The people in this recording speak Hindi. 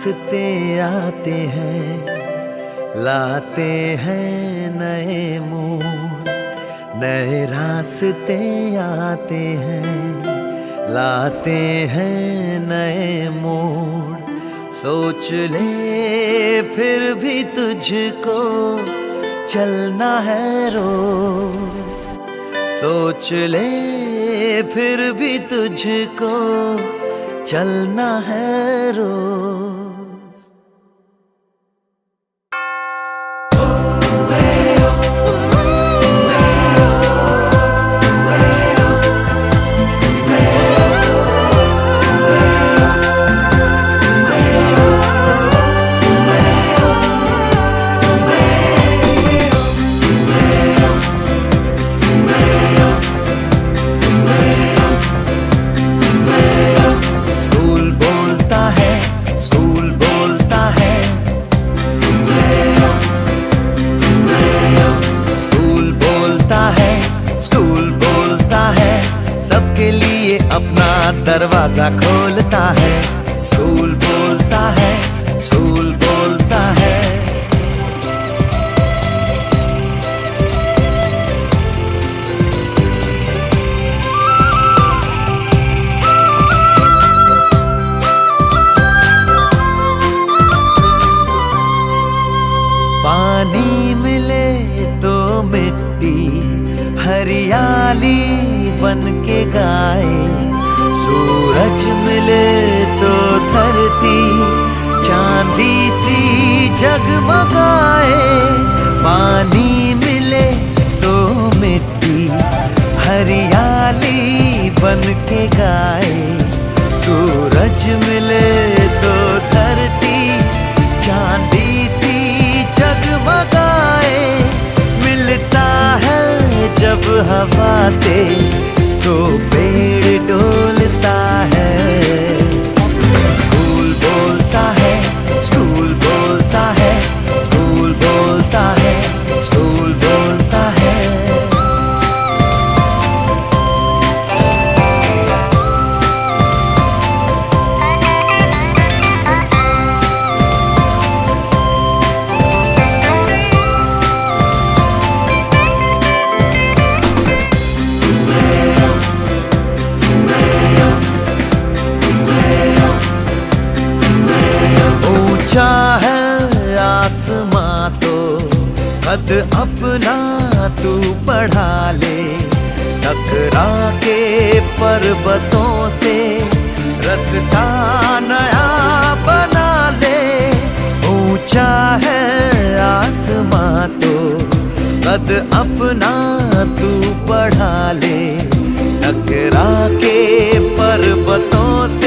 रास्ते आते हैं, लाते हैं नए मोड़। नए रास्ते आते हैं, लाते हैं नए मोड़। सोच ले फिर भी तुझको चलना है रोज। सोच ले फिर भी तुझको चलना है रोज। सबके लिए अपना दरवाजा खोलता है। स्कूल बोलता है, स्कूल बोलता है। पानी मिले तो मिट्टी हरियाली बन के गाए। सूरज मिले तो धरती चांदी सी जगमगाए। पानी मिले तो मिट्टी हरियाली बन के गाए। सूरज मिले तो धरती चांदी सी जगमगाए। मिलता है जब हवा से तो पेड़ डोलता है। स्कूल बोलता है, स्कूल बोलता है, स्कूल बोलता है, स्कूल बोलता है। ऊंचा है आसमां तो कद अपना तू बढ़ा ले। टकरा के पर्वतों से रास्ता नया बना ले। ऊंचा है आसमां तो कद अपना तू बढ़ा ले। टकरा के पर्वतों से